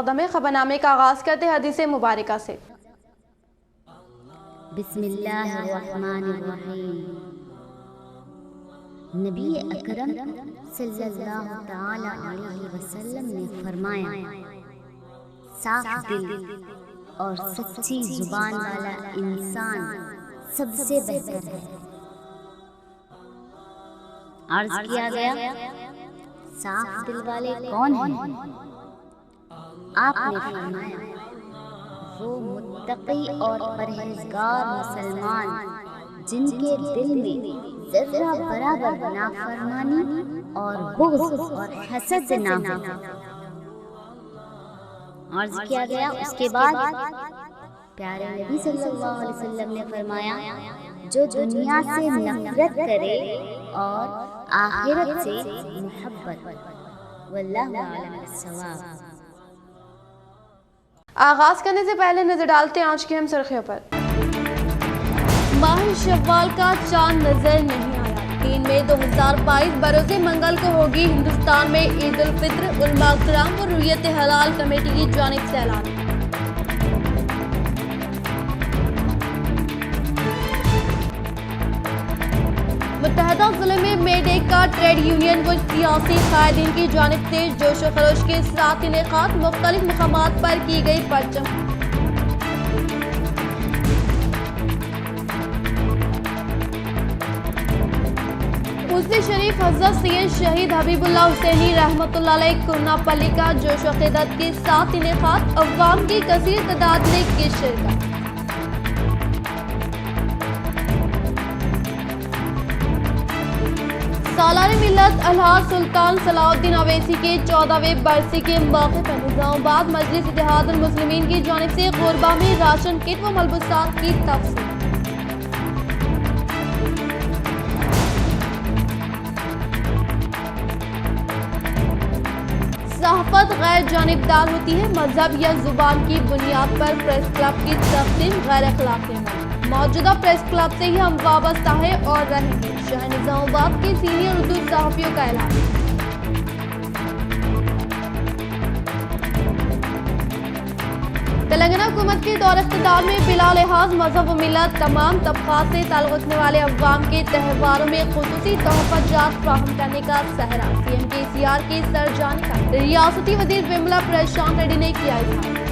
14 میں خبرنامے کا آغاز کرتے حدیث مبارکہ سے۔ بسم اللہ الرحمن الرحیم۔ نبی اکرم صلی اللہ تعالی علیہ وسلم نے فرمایا، صاف دل اور سچی زبان والا انسان سب سے بہتر ہے۔ عرض کیا گیا، صاف دل والے کون ہیں؟ آپ نے فرمایا، وہ متقی اور پرہیزگار مسلمان جن کے دل میں ذرہ برابر نافرمانی اور بغض اور حسد نہ ہو۔ عرض کیا گیا، اس کے بعد پیارے نبی صلی اللہ علیہ وسلم نے فرمایا، جو دنیا سے نفرت کرے اور آخرت سے محبت۔ واللہ اعلم بالصواب۔ آغاز کرنے سے پہلے نظر ڈالتے ہیں آج کی اہم سرخیوں پر۔ ماہ شوال کا چاند نظر نہیں آیا۔ 3 مئی 2022 بروز منگل کو ہوگی ہندوستان میں عید الفطر۔ علماء کرام اور رویت حلال کمیٹی کی جانب سے اعلان۔ متحدہ ضلع میں مے ڈے کا ٹریڈ یونین و سیاسی قائدین کی جانب سے جوش و خروش کے ساتھ انعقاد۔ مختلف مقامات پر کی گئی پرچم۔ حسن شریف حضرت سید شہید حبیب اللہ حسینی رحمۃ اللہ علیہ کرنا پلی کا جوش و خدت کے ساتھ انعقاد۔ عوام کی کثیر تعداد نے کی شرکت۔ سالار ملت الحاج سلطان صلاح الدین اویسی کے 14ویں برسی کے موقع پر نظام آباد مجلس اتحاد المسلمین کی جانب سے غربا میں راشن کٹ و ملبوسات کی تقسیم۔ صحافت غیر جانبدار ہوتی ہے، مذہب یا زبان کی بنیاد پر پریس کلب کی تقسیم غیر اخلاقی ہے۔ موجودہ پریس کلب سے ہی ہم وابستہ ہیں اور رہیں گے، شہر نظام آباد کے سینئر اردو صحافیوں کا اعلان۔ تلنگانہ حکومت کے دور اقتدار میں بلا لحاظ مذہب و ملت تمام طبقات سے تعلق رکھنے والے عوام کے تہواروں میں خصوصی تحفظ جات فراہم کرنے کا سہرا۔ سی ایم کے سی آر کے سر جانے کا ریاستی وزیر وملا پرشانت ریڈی نے کیا اظہار۔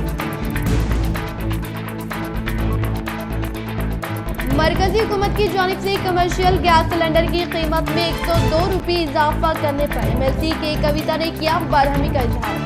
مرکزی حکومت کی جانب سے کمرشل گیس سلنڈر کی قیمت میں 102 روپے اضافہ کرنے پر ایم ایل سی کے کویتا نے کیا برہمی کا اظہار۔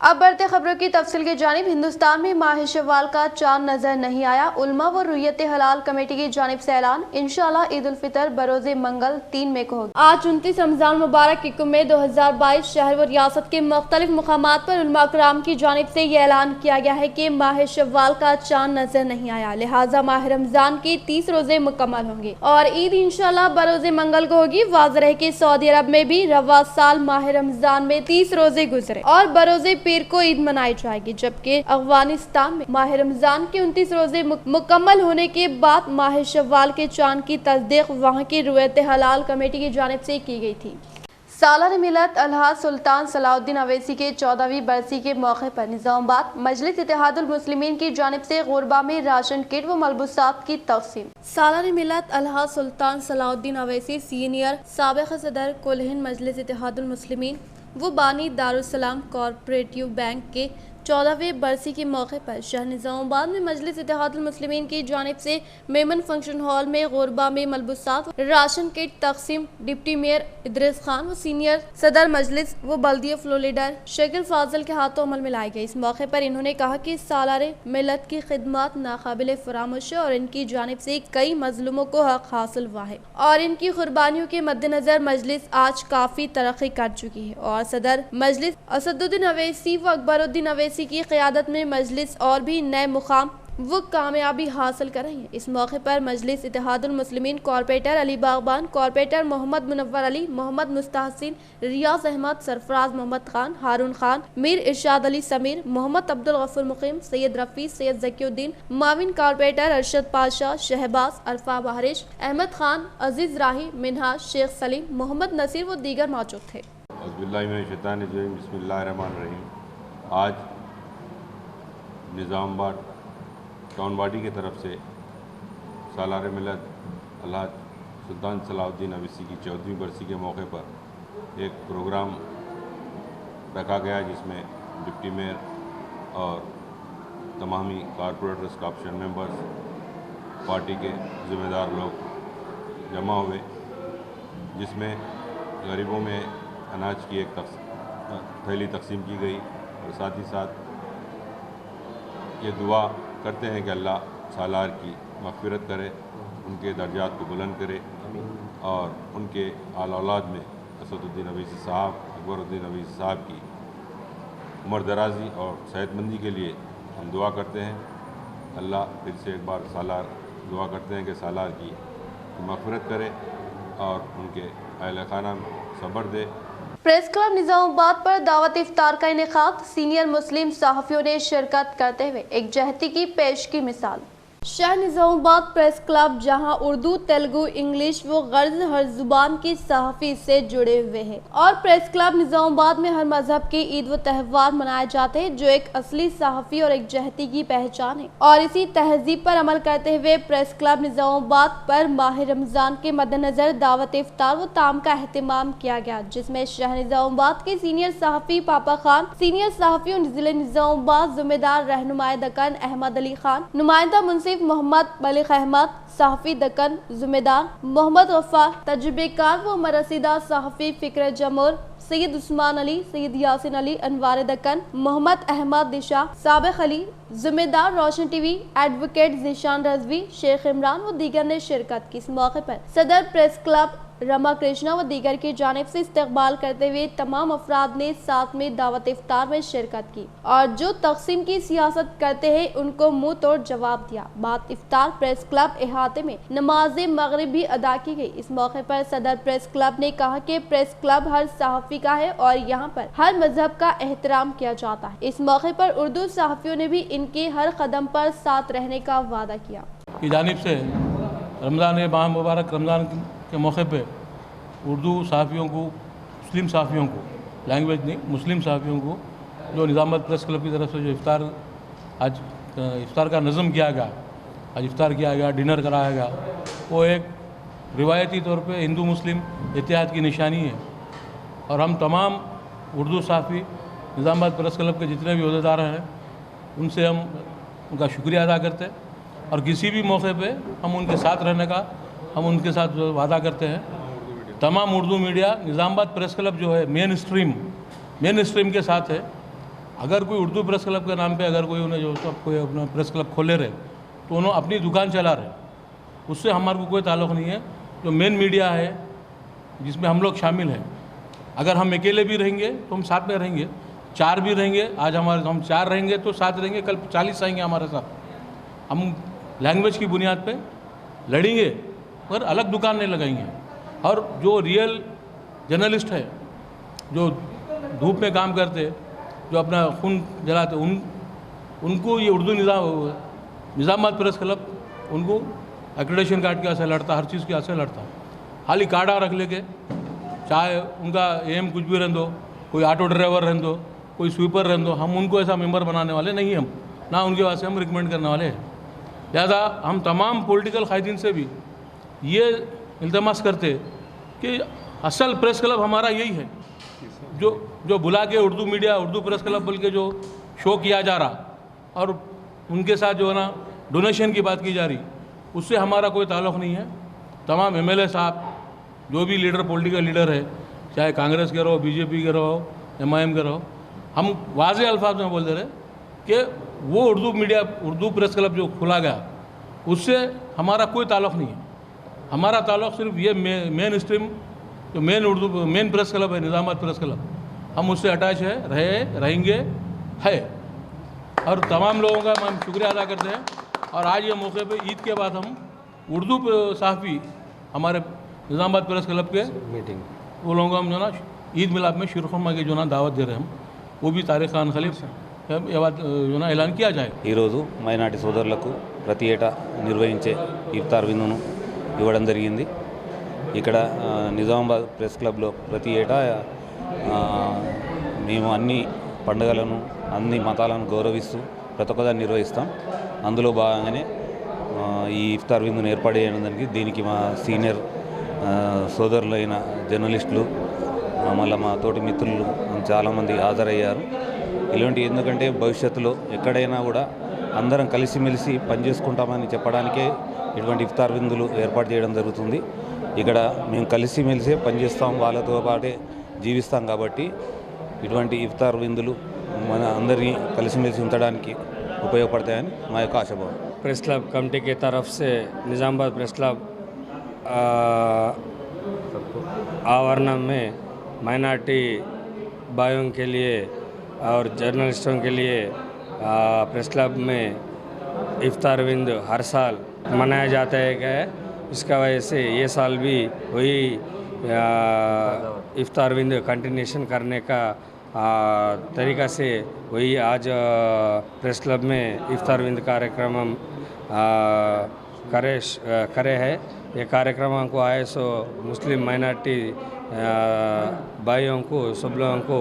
اب بڑھتے خبروں کی تفصیل کی جانب۔ ہندوستان میں ماہ شوال کا چاند نظر نہیں آیا۔ علماء و رویت حلال کمیٹی کی جانب سے اعلان۔ انشاءاللہ عید الفطر بروز منگل 3 مئی کو ہوگی۔ آج 29 رمضان مبارک 1 مئی 2022 شہر و ریاست کے مختلف مقامات پر علماء کرام کی جانب سے یہ اعلان کیا گیا ہے کہ ماہ شوال کا چاند نظر نہیں آیا، لہٰذا ماہ رمضان کے 30 روزے مکمل ہوں گے اور عید انشاءاللہ بروز منگل کو ہوگی۔ واضح ہے کہ سعودی عرب میں بھی رواں سال ماہ رمضان میں 30 روزے گزرے اور بروز پیر کو عید منائی جائے گی، جبکہ افغانستان میں ماہ رمضان کے 29 روزے مکمل ہونے کے بعد ماہ شوال کے چاند کی تصدیق وہاں کی رویت حلال کمیٹی کی جانب سے کی گئی تھی۔ سالار ملت الحاج سلطان صلاح الدین اویسی کے 14ویں برسی کے موقع پر نظام آباد مجلس اتحاد المسلمین کی جانب سے غربا میں راشن کٹ و ملبوسات کی تقسیم۔ سالار ملت الحاج سلطان صلاح الدین اویسی سینئر سابق صدر کل ہند مجلس اتحاد المسلمین وہ بانی دارالسلام کوآپریٹیو بینک کے 14ویں برسی کے موقع پر شہر نظام آباد میں مجلس اتحاد المسلمین کی جانب سے میمن فنکشن ہال میں غربا میں ملبوسات راشن کٹ تقسیم ڈپٹی میئر ادریس خان و سینئر صدر مجلس و بلدیہ فلور لیڈر شکیل فاضل کے ہاتھوں عمل میں لائی گئی۔ اس موقع پر انہوں نے کہا کہ سالار ملت کی خدمات ناقابل فراموش ہے اور ان کی جانب سے کئی مظلوموں کو حق حاصل ہوا ہے اور ان کی قربانیوں کے مد نظر مجلس آج کافی ترقی کر چکی ہے اور صدر مجلس اسد الدین اویسی و اکبر الدین اویسی کی قیادت میں مجلس اور بھی نئے مقام وہ کامیابی حاصل کر رہی ہیں۔ اس موقع پر مجلس اتحاد المسلمین کارپوریٹر علی باغبان، کارپوریٹر محمد منور علی، محمد مستحسن، ریاض احمد، سرفراز محمد خان، ہارون خان، میر ارشاد علی سمیر، محمد عبدالغفور مقیم، سید رفیع، سید ذکی الدین، معاون کارپوریٹر ارشد پاشا، شہباز، عرفہ بہرش، احمد خان، عزیز راہی، منہاج، شیخ سلیم، محمد نصیر و دیگر موجود تھے۔ औज़ुबिल्लाहिमिनश्शैतानिर्रजीम बिस्मिल्लाहिर्रहमानिर्रहीम। आज निज़ामाबाद टाउन बॉडी की तरफ से सालार मिलत अलहाज सुल्तान सलाहुद्दीन अवैसी की 14वीं बरसी के मौके पर एक प्रोग्राम रखा गया, जिसमें डिप्टी मेयर और तमामी कॉरपोरेटर्स, कॉर्पोरेशन मेंबर्स, पार्टी के ज़िम्मेदार लोग जमा हुए, जिसमें गरीबों में अनाज की एक थैली तकसीम की गई और साथ ही साथ ये दुआ करते हैं कि अल्लाह सालार की मग़फ़िरत करे, उनके दर्जात को बुलंद करे और उनके आला औलाद में असदुद्दीन अवैसी साहब, अकबरुद्दीन अवैसी साहब की उम्र दराज़ी और सेहतमंदी के लिए हम दुआ करते हैं। अल्लाह फिर से एक बार सालार दुआ करते हैं कि सालार की मग़फ़िरत करे और उनके अहल खाना में सब्र दे। प्रेस क्लब निजामाबाद पर दावत इफ्तार का इनेकाद, सीनियर मुस्लिम सहाफ़ियों ने शिरकत करते हुए एक जहती की पेश की मिसाल। शहर निजामाबाद प्रेस क्लब, जहां उर्दू, तेलुगु, इंग्लिश व गर्ज हर जुबान की सहाफ़ी से जुड़े हुए हैं और प्रेस क्लब निजामाबाद में हर मजहब के ईद व त्यौहार मनाए जाते हैं, जो एक असली सहाफ़ी और एक जहती की पहचान है। और इसी तहजीब पर अमल करते हुए प्रेस क्लब निजामाबाद पर माह रमज़ान के मद्देनजर दावत इफ्तार व ताम का एहतमाम किया गया, जिसमें शहर निजामाबाद के सीनियर सहाफ़ी पापा खान, सीनियर सहाफ़ी जिले निजामाबाद ज़िम्मेदार रहनुमाए दक्कन अहमद अली खान, नुमाइंदा मुंसिफ मोहम्मद मलिक अहमद, सहाफ़ी दक्कन ज़िम्मेदार मोहम्मद वफ़ा, तजुर्बेकार व मरसीदा सहाफ़ी फ़िक्र जमूर, सैयद उस्मान अली, सैयद यासिन अली, अनवार दक्कन, मोहम्मद अहमद दिशा, साबिक़ अली, ज़िम्मेदार रोशन टीवी, एडवोकेट ज़ीशान रज़वी, शेख इमरान व दीगर ने शिरकत की। इस मौके पर सदर प्रेस क्लब रमा कृष्णा व दीगर की जानिब से इस्तकबाल करते हुए तमाम अफराद ने साथ में दावत इफ्तार में शिरकत की और जो तकसीम की सियासत करते हैं उनको मुंह तोड़ जवाब दिया। बाद इफ्तार प्रेस क्लब इहाते में नमाज मगरिब भी अदा की गई। इस मौके पर सदर प्रेस क्लब ने कहा कि प्रेस क्लब हर सहाफ़ी का है और यहाँ पर हर मजहब का एहतराम किया जाता है। इस मौके पर उर्दू सहाफ़ियों ने भी इनके हर कदम पर साथ रहने का वादा किया। की जानिब से रमज़ान माह मुबारक रमज़ान के मौके पे उर्दू सहाफ़ियों को, मुस्लिम सहाफ़ियों को, लैंग्वेज नहीं मुस्लिम सहाफ़ियों को, जो निज़ामाबाद प्रेस क्लब की तरफ से जो आज इफ्तार का नज़म किया गया, आज इफ्तार किया गया, डिनर कराया गया, वो एक रिवायती तौर पे हिंदू मुस्लिम इत्तेहाद की निशानी है। और हम तमाम उर्दू सहाफ़ी निज़ामाबाद प्रेस क्लब के जितने भी अहदेदार हैं, उनसे हम उनका शुक्रिया अदा करते हैं और किसी भी मौके पे हम उनके साथ रहने का हम उनके साथ वादा करते हैं। तमाम Urdu media Nizamabad press club जो है मेन स्ट्रीम के साथ है। अगर कोई उर्दू प्रेस क्लब के नाम पे अगर कोई उन्हें जो सब कोई अपना प्रेस क्लब खोले रहे तो उन्होंने अपनी दुकान चला रहे, उससे हमारे को कोई ताल्लुक़ नहीं है। जो मेन मीडिया है जिसमें हम लोग शामिल हैं, अगर हम अकेले भी रहेंगे तो हम साथ में रहेंगे, 4 भी रहेंगे, आज हम 4 रहेंगे तो साथ रहेंगे, कल 40 आएंगे हमारे साथ। हम लैंग्वेज की बुनियाद पे लड़ेंगे पर अलग दुकान नहीं लगाएंगे। और जो रियल जर्नलिस्ट है, जो धूप में काम करते, जो अपना खून जलाते, उनको ये उर्दू निज़ामाबाद प्रेस क्लब उनको एक्रेडिटेशन कार्ड के ऐसे लड़ता, हर चीज़ के ऐसे लड़ता। खाली कार्डा रख लेके, चाहे उनका एम कुछ भी रहने दो, कोई ऑटो ड्राइवर रहने दो, कोई स्वीपर रहने दो, हम उनको ऐसा मेंबर बनाने वाले नहीं, हम ना उनके वास्ते हम रिकमेंड करने वाले हैं। लिहाजा हम तमाम पॉलिटिकल कायदीन से भी ये इल्तमास करते कि असल प्रेस क्लब हमारा यही है, जो बुला के Urdu media, Urdu press club बोल के जो शो किया जा रहा और उनके साथ जो है ना डोनेशन की बात की जा रही, उससे हमारा कोई ताल्लुक़ नहीं है। तमाम MLA साहब, जो भी लीडर, पॉलिटिकल लीडर है, चाहे कांग्रेस के रहो, BJP के रहो, MIM के रहो, हम वाज़े अल्फाज में बोल दे रहे कि वो उर्दू प्रेस क्लब जो खुला गया, उससे हमारा कोई ताल्लुक़ नहीं है। हमारा ताल्लुक़ सिर्फ ये मेन स्ट्रीम जो मेन प्रेस क्लब है, निज़ामाबाद प्रेस क्लब, हम उससे अटैच है, रहेंगे है। और तमाम लोगों का हम शुक्रिया अदा करते हैं। और आज ये मौके पे ईद के बाद हम उर्दू सहाफ़ी हमारे निज़ामाबाद प्रेस क्लब के मीटिंग वो लोगों को हम जो ना ईद मिलाप में शीरखुरमा की जो ना दावत दे रहे हैं, हम वो भी तारिक खान खलीफ जो ना ऐलान किया जाए। ఈరోజు మైనార్టీ సోదరులకు ప్రతి ఏటా నిర్వహించే ఇఫ్తార్ విందును ఇవ్వడం జరిగింది। ఇక్కడ నిజామాబాద్ ప్రెస్ క్లబ్లో ప్రతి ఏటా మేము అన్ని పండుగలను అన్ని మతాలను గౌరవిస్తూ ప్రతి ఒక్కదాన్ని నిర్వహిస్తాం. అందులో భాగంగానే ఈ ఇఫ్తార్ విందును ఏర్పాటు చేయడానికి దీనికి మా సీనియర్ సోదరులైన జర్నలిస్టులు మళ్ళీ మా తోటి మిత్రులు చాలామంది హాజరయ్యారు. ఇలాంటి ఎందుకంటే భవిష్యత్తులో ఎక్కడైనా కూడా అందరం కలిసిమెలిసి పనిచేసుకుంటామని చెప్పడానికే ఇటువంటి ఇఫ్తార్ విందులు ఏర్పాటు చేయడం జరుగుతుంది. ఇక్కడ మేము కలిసిమెలిసే పనిచేస్తాం, వాళ్ళతో పాటే జీవిస్తాం. కాబట్టి ఇటువంటి ఇఫ్తార్ విందులు మన అందరినీ కలిసిమెలిసి ఉంచడానికి ఉపయోగపడతాయని మా యొక్క ఆశాభావం. प्रेस क्लब कमेटी की तरफ से निज़ामाबाद प्रेस क्लब आवरण में माइनॉरिटी भाइयों के लिए और जर्नलिस्टों के लिए प्रेस क्लब में इफ्तार विंद हर साल मनाया जाता है क्या है। इसका वजह से ये साल भी वही इफ्तार विंद कंटिन्यूशन करने का तरीक़ा से वही आज प्रेस क्लब में इफ्तार विंद कार्यक्रम करे है। ये कार्यक्रम को आए सो मुस्लिम माइनॉरिटी भाइयों को सब लोगों को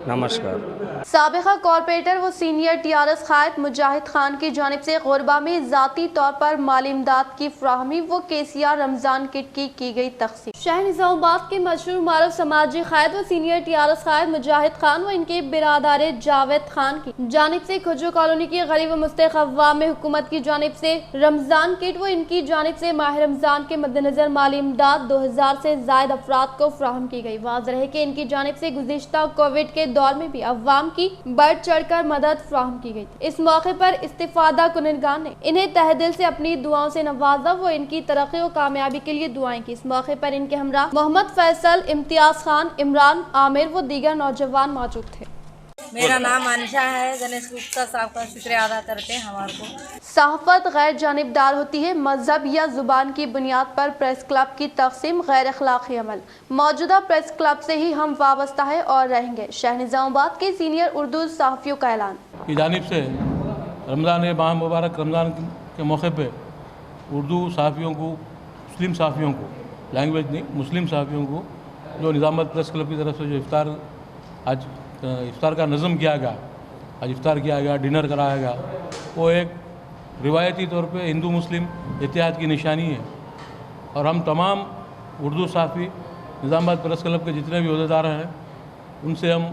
नमस्कार। साबिका कॉरपोरेटर व सीनियर टीआरएस कायद मुजाहिद खान की जानिब से गुरबा में ज़ाती तौर पर माली इमदाद की फ्राहमी व केसीआर रमज़ान किट की गई तक़सीम। शहर निज़ामाबाद के मशहूर मारूफ समाजी कायद व सीनियर टीआरएस कायद मुजाहिद खान व इनके बिरादर जावेद खान की जानिब से खुजो कॉलोनी की गरीब व मुस्तहक़ अवाम में हुकूमत की जानिब से रमज़ान किट व इनकी जानिब से माह रमज़ान के मद्देनज़र माली इमदाद 2000 से ज़ायद अफराद को फ्राहम की गई। वाज़ेह है कि इनकी जानिब से गुज़िश्ता कोविड के दौर में भी अवाम की बढ़ चढ़कर मदद फ्राहम की गई। इस मौके पर इस्तिफादा कुनगान ने इन्हें तहे दिल से अपनी दुआओं से नवाजा व इनकी तरक्की और कामयाबी के लिए दुआएं की। इस मौके पर इनके हमरा मोहम्मद फैसल, इम्तियाज खान, इमरान आमिर व दीगर नौजवान मौजूद थे। मेरा नाम अनिशा है। गणेश गुप्ता साहब का शुक्रिया अदा करते हैं हमारे को। सहाफत गैर जानिबदार होती है। मजहब या जुबान की बुनियाद पर प्रेस क्लब की तक़सीम गैर अखलाक़ी अमल। मौजूदा प्रेस क्लब से ही हम वाबस्ता है और रहेंगे। शहर निज़ामाबाद के सीनियर उर्दू सहाफ़ियों का ऐलान। की जानिब से रमज़ान माह मुबारक रमज़ान के मौके पर उर्दू सहाफ़ियों को, मुस्लिम सहाफ़ियों को, लैंग्वेज नहीं मुस्लिम सहाफ़ियों को जो निज़ामाबाद प्रेस क्लब की तरफ से जो आज इफ्तार का नज़म किया गया, आज इफ्तार किया गया, डिनर कराया गया, वो एक रिवायती तौर पे हिंदू मुस्लिम इत्तेहाद की निशानी है। और हम तमाम उर्दू सहाफ़ी निज़ामाबाद प्रेस क्लब के जितने भी अहदेदार हैं उनसे हम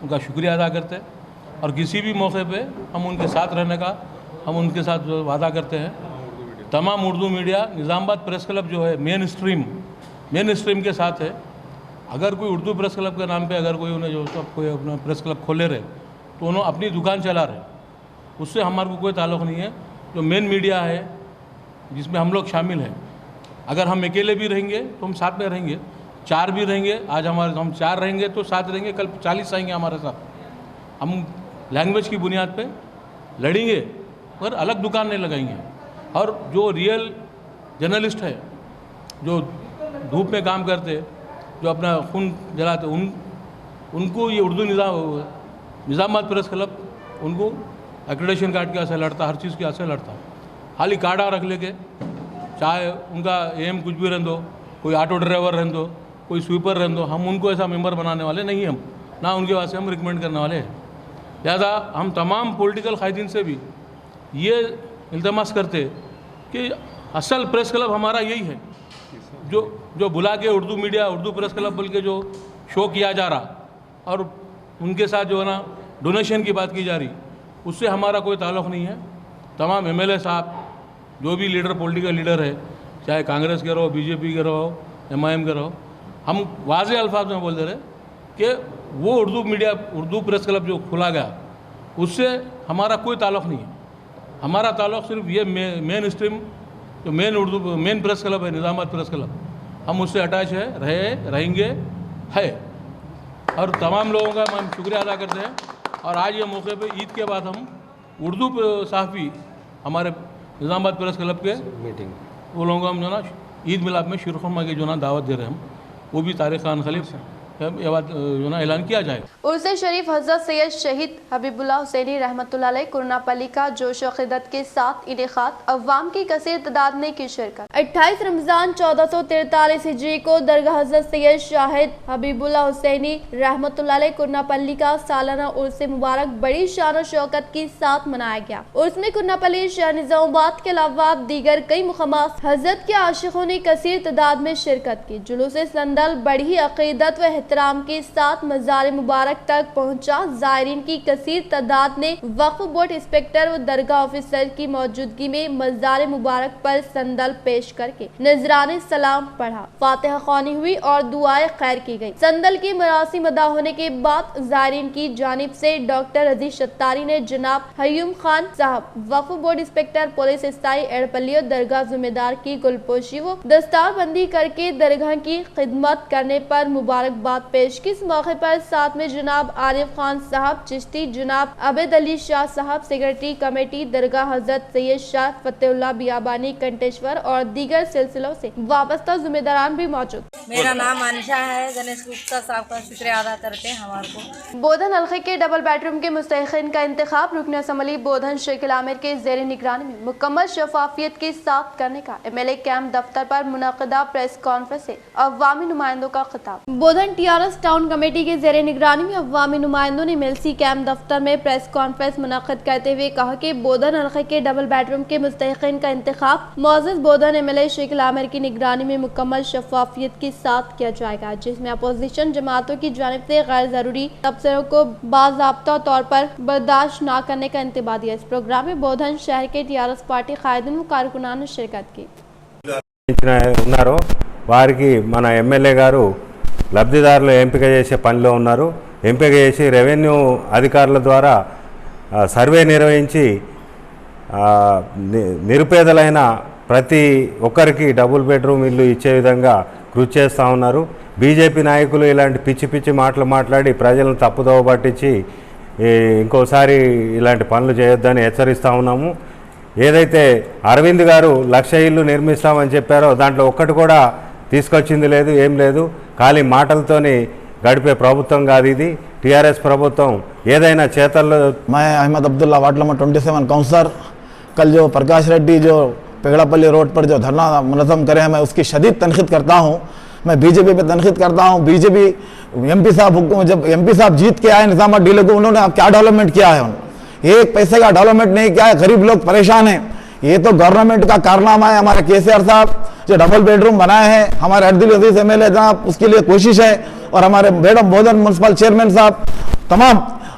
उनका शुक्रिया अदा करते हैं और किसी भी मौके पे हम उनके साथ रहने का हम उनके साथ वादा करते हैं। तमाम Urdu media Nizamabad press club जो है मेन स्ट्रीम के साथ है। अगर कोई उर्दू प्रेस क्लब के नाम पे अगर कोई उन्हें जो सब कोई अपना प्रेस क्लब खोले रहे तो उन्होंने अपनी दुकान चला रहे, उससे हमारे को कोई ताल्लुक़ नहीं है। जो मेन मीडिया है जिसमें हम लोग शामिल हैं, अगर हम अकेले भी रहेंगे तो हम साथ में रहेंगे, 4 भी रहेंगे, आज हम 4 रहेंगे तो साथ रहेंगे, कल 40 आएंगे हमारे साथ। हम लैंग्वेज की बुनियाद पे लड़ेंगे पर अलग दुकान नहीं लगाएंगे। और जो रियल जर्नलिस्ट है जो धूप में काम करते, जो अपना खून जलाते, उनको ये उर्दू निज़ामाबाद प्रेस क्लब उनको एक्रेडिटेशन कार्ड के ऐसे लड़ता, हर चीज़ के ऐसे लड़ता। खाली कार्ड रख लेके, चाहे उनका एम कुछ भी रहने दो, कोई ऑटो ड्राइवर रहने दो, कोई स्वीपर रहने दो, हम उनको ऐसा मेंबर बनाने वाले नहीं हम, ना उनके वास्ते हम रिकमेंड करने वाले हैं। लिहाजा हम तमाम पॉलिटिकल कायदीन से भी ये इल्तमास करते कि असल प्रेस क्लब हमारा यही है, जो बुला के Urdu media Urdu press club बोल के जो शो किया जा रहा और उनके साथ जो है ना डोनेशन की बात की जा रही, उससे हमारा कोई ताल्लुक़ नहीं है। तमाम MLA साहब जो भी लीडर पॉलिटिकल लीडर है, चाहे कांग्रेस के रहो, BJP के रहो, MIM के रहो, हम वाज़ेह अल्फाज में बोल दे रहे कि वो उर्दू प्रेस क्लब जो खुला गया उससे हमारा कोई ताल्लुक़ नहीं है। हमारा ताल्लुक़ सिर्फ ये मेन स्ट्रीम जो मेन प्रेस क्लब है निज़ामाबाद प्रेस क्लब, हम उससे अटैच है, रहेंगे है। और तमाम लोगों का हम शुक्रिया अदा करते हैं। और आज ये मौके पे ईद के बाद हम उर्दू सहाफ़ी हमारे निज़ामाबाद प्रेस क्लब के मीटिंग वो लोगों को हम जो ना ईद मिलाद में शीर खुरमा की जो ना दावत दे रहे हैं हम, वो भी तारिक खान खलीफ ये बात जो ना ऐलान किया जाए। उर्स शरीफ हज़रत सैयद शहीद हबीबुल्लाह हुसैनी रहमतुल्लाह अलैह कुरनापल्ली का जोश व खिदत के साथ इनेकाद, अवाम की कसीर तादाद ने की शिरकत। 28 रमज़ान 1443 हिजरी को दरगाह हज़रत सैयद शाहिद हबीबुल्लाह हुसैनी रहमतुल्लाह अलैह कुरनापल्ली का सालाना उर्स मुबारक बड़ी शान व शौकत के साथ मनाया गया। उर्स में कुरनापल्ली शहर निज़ामाबाद के अलावा दीगर कई मुकामात हज़रत के आशिकों ने कसीर तादाद में शिरकत की। जुलूस संदल बड़ी अकीदत व एहतराम के साथ मज़ार मुबारक तक पहुंचा। ज़ायरीन की कसीर तादाद ने वक्फ बोर्ड इंस्पेक्टर व दरगाह ऑफिसर की मौजूदगी में मज़ार मुबारक पर संदल पेश करके नजराने सलाम पढ़ा, फातिहा ख्वानी हुई और दुआएं खैर की गई। संदल की मरासिम अदा होने के बाद ज़ायरीन की जानिब से डॉक्टर अजीज शत्तारी ने जनाब हयूम खान साहब, वक्फ बोर्ड इंस्पेक्टर पुलिस इस्ताई एड़पल्ली और दरगाह जिम्मेदार की गुलपोशी व दस्तारबंदी करके दरगाह की खिदमत करने पर मुबारकबाद पेश की। इस मौके पर साथ में जनाब आरिफ खान साहब चिश्ती, जनाब अबेद अली शाह साहब सेक्रेटरी कमेटी दरगाह हजरत सैयद शाह फतेहुल्लाह बियाबानी कंटेश्वर और दीगर सिलसिलों से वाबस्ता जिम्मेदारान भी मौजूद। मेरा नाम अनिशा है। गणेश गुप्ता साहब का शुक्रिया अदा करते हैं हमारे को। बोधन हल्के के डबल बेडरूम के मुस्तहिकीन का इंतखाब रुकन असम्बली बोधन शेखिल आमिर के जेर निगरानी में मुकम्मल शफाफियत के साथ करने का MLA कैंप दफ्तर पर मुनक़दा प्रेस कॉन्फ्रेंस से अवामी नुमाइंदों का खिताब। बोधन TRS टाउन कमेटी के जेर निगरानी में अवामी नुमाइंदों ने MLC कैंप दफ्तर में प्रेस कॉन्फ्रेंस मुनक़द करते हुए कहा कि बोधन हल्के के डबल बेडरूम के मुस्तहिकीन का इंतखाब मौजूद बोधन MLA शेखिल आमिर की निगरानी में मुकम्मल शफाफियत के साथ किया जाएगा, जिसमें अपोजिशन जमातों की जानिब से गैर जरूरी तबसरों को बाज़ाब्ता तौर पर बर्दाश्त न करने का इंतबाह दिया। इस प्रोग्राम में बोधन शहर के TRS पार्टी कायदीन व कारकुनान ने शिरकत की। ఉన్నారో వారికి మన ఎమ్మెల్యే గారు లబ్ధిదారులు ఎంపిక చేసే పనిలో ఉన్నారు. ఎంపిక చేసి రెవెన్యూ అధికారుల ద్వారా సర్వే నిర్వహించి నిరుపేదలైన ప్రతి ఒక్కరికి డబుల్ బెడ్రూమ్ ఇల్లు ఇచ్చే విధంగా కృషి చేస్తూ ఉన్నారు. బీజేపీ నాయకులు ఇలాంటి పిచ్చి పిచ్చి మాటలు మాట్లాడి ప్రజలను తప్పుదోవ పట్టించి ఇంకోసారి ఇలాంటి పనులు చేయొద్దని హెచ్చరిస్తూ ఉన్నాము. ఏదైతే అరవింద్ గారు 1,00,000 ఇల్లు నిర్మిస్తామని చెప్పారో దాంట్లో ఒక్కటి కూడా తీసుకొచ్చింది లేదు, ఏం లేదు. ఖాళీ మాటలతోని గడిపే ప్రభుత్వం కాదు ఇది. టీఆర్ఎస్ ప్రభుత్వం ఏదైనా చేతల్లో. मैं Ahmed Abdullah ward number 27 councillor, कल जो प्रकाश रेड्डी जो पेगड़ापल्ली रोड पर जो धरना मुनज़्ज़म करे हैं, मैं उसकी शदीद तनक़ीद करता हूँ. मैं बीजेपी पे तनक़ीद करता हूँ. बीजेपी MP साहब जब MP साहब जीत के आए निज़ामुद्दीन डीले को, उन्होंने क्या डेवलपमेंट किया है? एक पैसे का डेवलपमेंट नहीं किया है. गरीब लोग परेशान हैं. ये तो गवर्नमेंट का कारनामा है. हमारे KCR साहब जो डबल बेडरूम बनाए हैं, हमारे अर्दिल अजीज MLA जनाब, उसके लिए कोशिश है. और हमारे मैडम बोधन म्यूनसिपल चेयरमैन साहब तमाम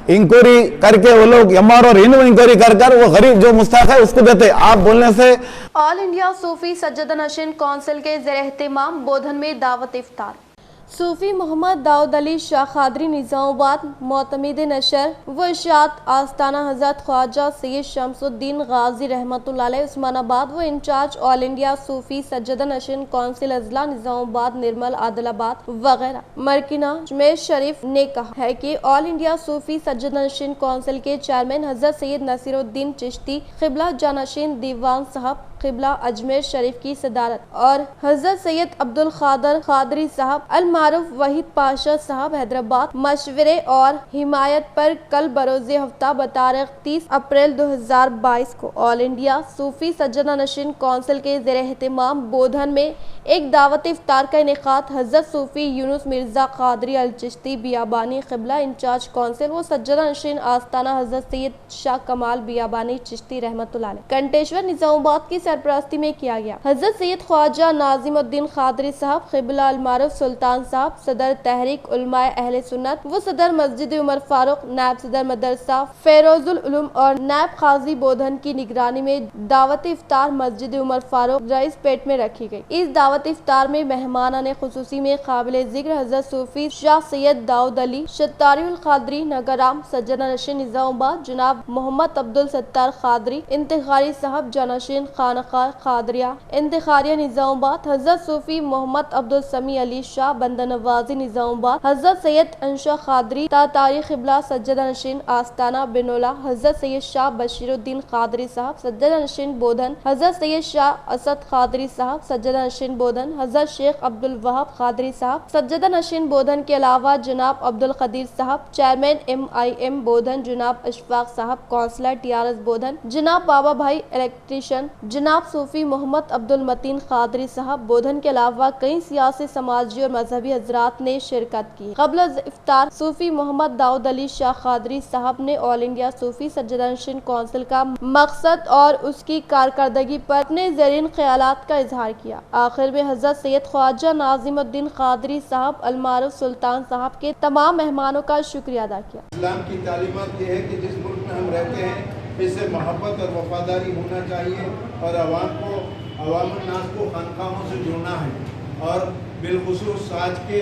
इंक्वायरी करके वो लोग MR और इंक्वायरी कर वो गरीब जो मुस्तहक है उसको देते. आप बोलने से ऑल इंडिया सूफी सज्जद नशीन कौंसिल के ज़ेर एहतमाम बोधन में दावत इफ्तार। सूफी मोहम्मद दाऊद अली शाह खादरी निज़ामाबाद मोतमिद नशर व इशात आस्ताना हज़रत ख्वाजा सैयद शमसुद्दीन गाजी रहमतुल्लाह अलैह उस्मानाबाद व इंचार्ज ऑल इंडिया सूफी सज्जद नशीन कौंसिल अजला निज़ामाबाद निर्मल आदिलाबाद वगैरह मरकिना अजमेर शरीफ ने कहा है कि ऑल इंडिया सूफी सज्जद नशीन कौंसिल के चेयरमैन हज़रत सैयद नसीरुद्दीन चिश्ती क़िबला जानशीन दीवान साहब क़िबला अजमेर शरीफ की सदारत और हज़रत सैयद अब्दुल खादर खादरी साहब अल मारूफ वहीद पाशा साहब हैदराबाद मशवरे और हिमायत पर कल बरोज़ हफ्ता बतारीख 30 अप्रैल 2022 को ऑल इंडिया सूफी सज्जद नशीन कौंसिल के ज़ेर एहतमाम बोधन में एक दावत इफ्तार का इनेकाद हज़रत सूफी यूनुस मिर्ज़ा कादरी अल चिश्ती बियाबानी क़िबला इंचार्ज कौंसिल व सज्जद नशीन आस्ताना हज़रत सैयद शाह कमाल बियाबानी चिश्ती रहमतुल्लाह अलैह कंटेश्वर निज़ामाबाद की सरपरस्ती में किया गया। हज़रत सैयद ख्वाजा नाज़िमुद्दीन खादरी साहब क़िबला अल मारूफ सुल्तान साहब सदर तहरीक उलमाए अहले सुन्नत व सदर मस्जिद उमर फारूक नायब सदर मदरसा फेरोजुल उलूम और नायब काजी बोधन की निगरानी में दावत इफ्तार मस्जिद उमर फारूक रईस पेट में रखी गई। इस दावत इफ्तार में मेहमानान खुसूसी में काबिल जिक्र हज़रत सूफी शाह सैयद दाऊद अली शत्तारी उल खादरी नगराम सज्जद नशीन निज़ामाबाद जनाब मोहम्मद अब्दुल सत्तार खादरी इंतखारी साहब जानशीन खाना خانقاہ قادریہ انتخاریہ نظام آباد، حضرت صوفی محمد عبدالسمیع علی شاہ بندہ نوازی نظام آباد، حضرت سید انشا قادری تاتاری قبلہ سجدہ نشین آستانہ بنولا، حضرت سید شاہ بشیر الدین قادری صاحب سجدہ نشین بودھن، حضرت سید شاہ اسد قادری صاحب سجدہ نشین بودھن، حضرت شیخ عبدالوہاب قادری صاحب سجدہ نشین بودھن کے علاوہ جناب عبدالقدیر صاحب چیئرمین MIM بودھن، جناب اشفاق صاحب کونسلر TRS بودھن، جناب بابا بھائی الیکٹریشن، جناب صوفی محمد عبدالمتین قادری صاحب بودھن کے علاوہ کئی سیاسی، سماجی اور مذہبی حضرات نے شرکت کی۔ قبل از افطار صوفی محمد داؤد علی شاہ قادری صاحب نے آل انڈیا صوفی سجدہ نشین کونسل کا مقصد اور اس کی کارکردگی پر اپنے زرین خیالات کا اظہار کیا۔ آخر میں حضرت سید خواجہ ناظم الدین قادری صاحب المعروف سلطان صاحب کے تمام مہمانوں کا شکریہ ادا کیا۔ اسلام کی تعلیمات یہ ہے کہ جس ملک میں ہم رہتے ہیں اس سے محبت اور وفاداری ہونا چاہیے اور عوام الناس کو خانقاہوں سے جڑنا ہے، اور بالخصوص آج کے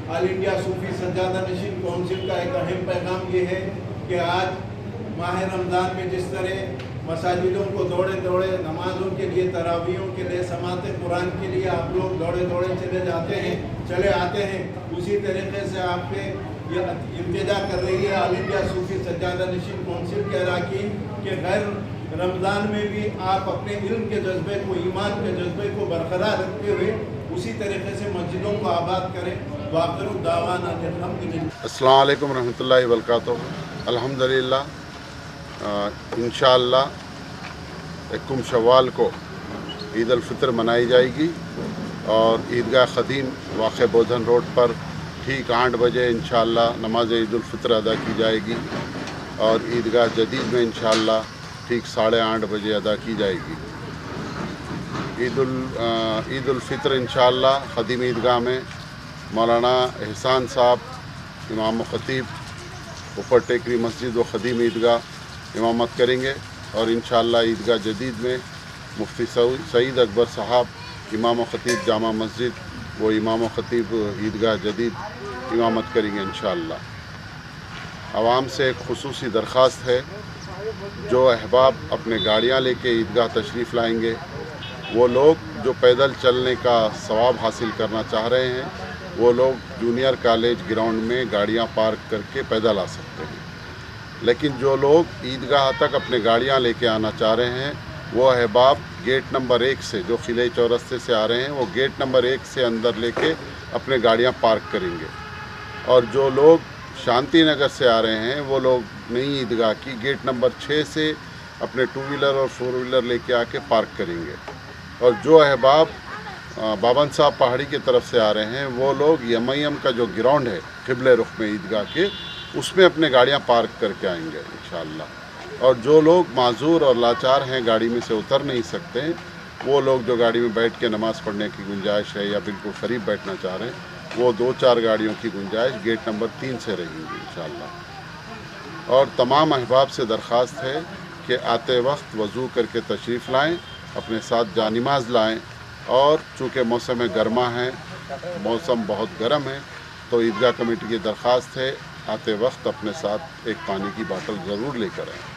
آل انڈیا صوفی سجادہ نشین کونسل کا ایک اہم پیغام یہ ہے کہ آج ماہ رمضان میں جس طرح مساجدوں کو دوڑے نمازوں کے لیے، تراویحوں کے لیے، سماعت قرآن کے لیے آپ لوگ دوڑے چلے آتے ہیں، اسی طریقے سے آپ پہ یہ التجا کر رہی ہے آل انڈیا صوفی سجادہ نشین کونسل کے اراکین کہ غیر رمضان میں بھی آپ اپنے علم کے جذبے کو، ایمان کے جذبے کو برقرار رکھتے ہوئے اسی طریقے سے مسجدوں کو آباد کریں۔ وآخر دعوانا الحمدللہ۔ السلام علیکم ورحمۃ اللہ وبرکاتہ۔ الحمدللہ انشاءاللہ 1 شوال کو عید الفطر منائی جائے گی اور عیدگاہ قدیم واقع بودھن روڈ پر ٹھیک 8 بجے انشاءاللہ نماز عید الفطر ادا کی جائے گی اور عیدگاہ جدید میں انشاءاللہ ٹھیک 8:30 بجے ادا کی جائے گی۔ عید الفطر انشاءاللہ قدیم عیدگاہ میں مولانا احسان صاحب امام و خطیب اوپر ٹیکری مسجد و قدیم عیدگاہ امامت کریں گے، اور انشاءاللہ عیدگاہ جدید میں مفتی سعید اکبر صاحب امام و خطیب جامع مسجد وہ امام و خطیب عیدگاہ جدید امامت کریں گے انشاءاللہ۔ عوام سے ایک خصوصی درخواست ہے، جو احباب اپنے گاڑیاں لے کے عیدگاہ تشریف لائیں گے، وہ لوگ جو پیدل چلنے کا ثواب حاصل کرنا چاہ رہے ہیں وہ لوگ جونیئر کالج گراؤنڈ میں گاڑیاں پارک کر کے پیدل آ سکتے ہیں، لیکن جو لوگ عیدگاہ تک اپنے گاڑیاں لے کے آنا چاہ رہے ہیں وہ احباب گیٹ نمبر 1 سے، جو قلعہ چورستے سے آ رہے ہیں وہ گیٹ نمبر 1 سے اندر لے کے اپنے گاڑیاں پارک کریں گے، اور جو لوگ شانتی نگر سے آ رہے ہیں وہ لوگ نئی عیدگاہ کی گیٹ نمبر 6 سے اپنے 2 ویلر اور 4 ویلر لے کے آ کے پارک کریں گے، اور جو احباب بابن صاحب پہاڑی کی طرف سے آ رہے ہیں وہ لوگ MIM کا جو گراؤنڈ ہے قبل رخ میں عیدگاہ کے، اس میں اپنے گاڑیاں پارک کر کے آئیں گے انشاءاللہ، اور جو لوگ معذور اور لاچار ہیں گاڑی میں سے اتر نہیں سکتے وہ لوگ جو گاڑی میں بیٹھ کے نماز پڑھنے کی گنجائش ہے یا بالکل قریب بیٹھنا چاہ رہے ہیں وہ 2-4 گاڑیوں کی گنجائش گیٹ نمبر 3 سے رہیں گی انشاءاللہ۔ اور تمام احباب سے درخواست ہے کہ آتے وقت وضو کر کے تشریف لائیں، اپنے ساتھ جانماز لائیں، اور چونکہ موسم گرما ہے، موسم بہت گرم ہے، تو عیدگاہ کمیٹی کی درخواست ہے آتے وقت اپنے ساتھ ایک پانی کی باٹل ضرور لے کر آئیں۔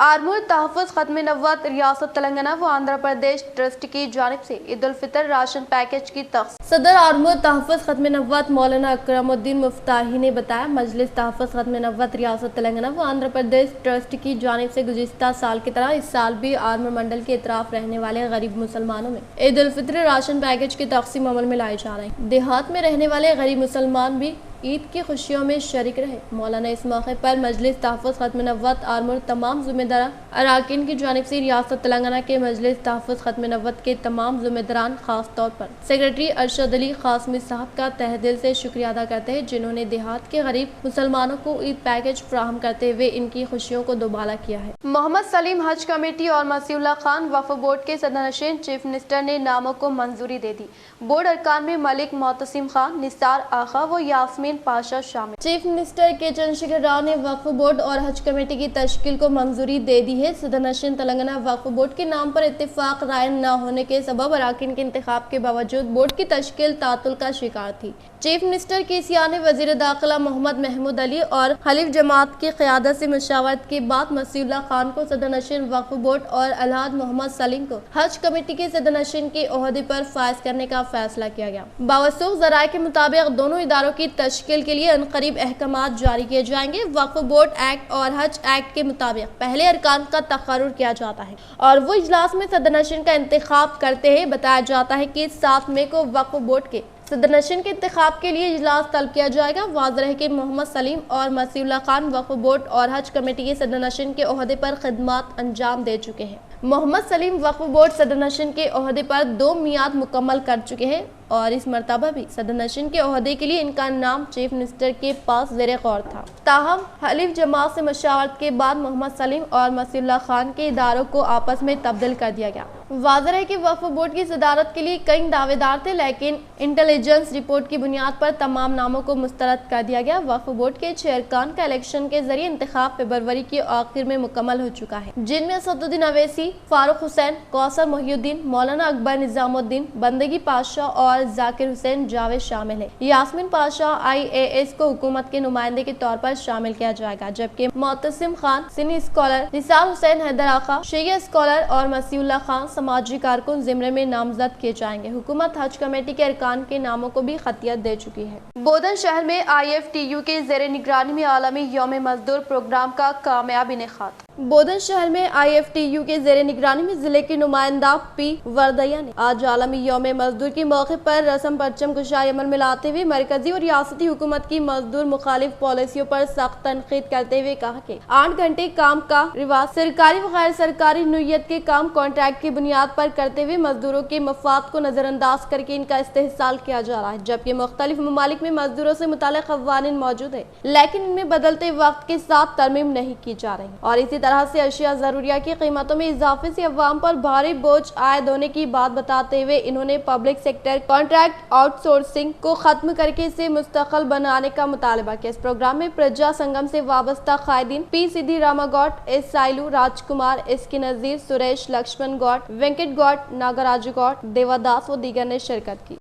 آرمور تحفظ ختم نبوت ریاست تلنگانہ و آندھرا پردیش ٹرسٹ کی جانب سے عید الفطر راشن پیکج کی تقسیم۔ صدر آرمور تحفظ ختم نبوت مولانا اکرم الدین مفتاحی نے بتایا، مجلس تحفظ ختم نبوت ریاست تلنگانہ و آندھرا پردیش ٹرسٹ کی جانب سے گزشتہ سال کی طرح اس سال بھی آرمور منڈل کے اطراف رہنے والے غریب مسلمانوں میں عید الفطر راشن پیکج کی تقسیم عمل میں لائی جا رہی ہے۔ دیہات میں رہنے والے غریب مسلمان بھی عید کی خوشیوں میں شریک رہے۔ مولانا اس موقع پر مجلس تحفظ ختم نبوت آرمور تمام ذمہ دار اراکین کی جانب سے ریاست تلنگانہ کے مجلس تحفظ ختم نبوت کے تمام ذمہ داران، خاص طور پر سیکریٹری ارشد علی قاسمی صاحب کا تہہ دل سے شکریہ ادا کرتے ہیں، جنہوں نے دیہات کے غریب مسلمانوں کو عید پیکج فراہم کرتے ہوئے ان کی خوشیوں کو دوبالا کیا ہے۔ محمد سلیم حج کمیٹی اور مسیح اللہ خان وقف بورڈ کے صدر نشین چیف منسٹر نے ناموں کو منظوری دے دی۔ بورڈ ارکان میں ملک معتصم خان، نثار آقا و یاسمین यास्मीन पाशा शामिल। चीफ मिनिस्टर के चंद्रशेखर राव ने वक्फ बोर्ड और हज कमेटी की तश्कील को मंजूरी दे दी है। सदरनशीन तेलंगाना वक्फ बोर्ड के नाम पर इत्तेफाक राय न होने के सबब अरकान के इंतखाब के बावजूद बोर्ड की तश्कील तातुल का शिकार थी। चीफ मिनिस्टर केसीआर ने वजीर दाखिला मोहम्मद महमूद अली और हलीफ जमात की क़यादत से मशावरत के बाद मसीउल्लाह खान को सदरनशीन वक्फ बोर्ड और अलहाज मोहम्मद सलीम को हज कमेटी के सदरनशीन के ओहदे पर फायज करने का फैसला किया गया। बावसूख ज़राए के मुताबिक दोनों इदारों की तश्कील के लिए अनकरीब अहकामात जारी किए जाएंगे। वक्फ बोर्ड एक्ट और हज एक्ट के मुताबिक पहले अरकान का तकर्रुर किया जाता है और वो इजलास में सदरनशीन का इंतखाब करते हैं। बताया जाता है कि 7 मई को वक्फ बोर्ड के सदरनशीन के इंतखाब के लिए इजलास तलब किया जाएगा। वाज़ेह है कि मोहम्मद सलीम और मसीउल्लाह खान वक्फ बोर्ड और हज कमेटी के सदरनशीन के ओहदे पर खिदमत अंजाम दे चुके हैं। मोहम्मद सलीम वक्फ बोर्ड सदरनशीन के ओहदे पर 2 मियाद मुकम्मल कर चुके हैं और इस मरतबा भी सदरनशीन के ओहदे के लिए इनका नाम चीफ मिनिस्टर के पास ज़ेरे गौर था। ताहम हलीफ जमात से मशावरत के बाद मोहम्मद सलीम और मसीउल्लाह खान के इदारों को आपस में तब्दील कर दिया गया। वाज़ेह है कि वक्फ बोर्ड की सदारत के लिए कई दावेदार थे, लेकिन इंटेलिजेंस रिपोर्ट की बुनियाद पर तमाम नामों को मुस्तरद कर दिया गया। वक्फ बोर्ड के चेयरकान का इलेक्शन के जरिए इंतखाब फरवरी के आखिर में मुकम्मल हो चुका है, जिनमें असदुद्दीन अवैसी, फारूक हुसैन, कौसर मोहिउद्दीन, मौलाना अकबर निजामुद्दीन, बंदगी पाशा और जाकिर हुसैन जावेद शामिल है। यास्मीन पाशा IAS को हुकूमत के नुमाइंदे के तौर पर शामिल किया जाएगा, जबकि मोतसिम खान, सिनी स्कॉलर, निसार हुसैन हैदर आखा, शिया स्कॉलर और मसीउल्लाह खान समाजी कारकुन जिम्मे में नामजद किए जाएंगे। हुकूमत हज कमेटी के अरकान के नामों को भी खतियत दे चुकी है। बोधन शहर में IFTU के ज़ेरे निगरानी में आलमी यौम मजदूर प्रोग्राम का कामयाब इनेकाद। बोधन शहर में IFTU के ज़ेरे निगरानी में जिले के नुमाइंदा P वर्दैया ने आज आलमी यौम मजदूर के मौके पर रस्म परचम कुशाई अमल में लाते हुए मरकजी और रियासती हुकूमत की मजदूर मुखालिफ पॉलिसियों पर सख्त तनकीद करते हुए कहा कि 8 घंटे काम का रिवाज सरकारी व गैर सरकारी नुयत के काम कॉन्ट्रैक्ट की बुनियाद पर करते हुए मजदूरों के मफाद को नजरअंदाज करके इनका इस्तेहसाल किया जा रहा है, जबकि मुख्तलिफ ममालिक में मजदूरों से मुताल्लिक़ क़वानीन मौजूद है, लेकिन इनमें बदलते वक्त के साथ तरमीम नहीं की जा रही और इसी तरह से अशिया ज़रूरिया की कीमतों में इजाफे से अवाम पर भारी बोझ आयद होने की बात बताते हुए इन्होंने पब्लिक सेक्टर कॉन्ट्रैक्ट आउटसोर्सिंग को खत्म करके इसे मुस्तक़ल बनाने का मुतालबा किया। इस प्रोग्राम में प्रजा संगम से वाबस्ता कायदीन P सिद्धि रामा गौड, S साइलू, राजकुमार, S के नज़ीर, सुरेश, लक्ष्मण गौड, वेंकट गौड, नागराजू गौड, देवादास व दीगर ने शिरकत की।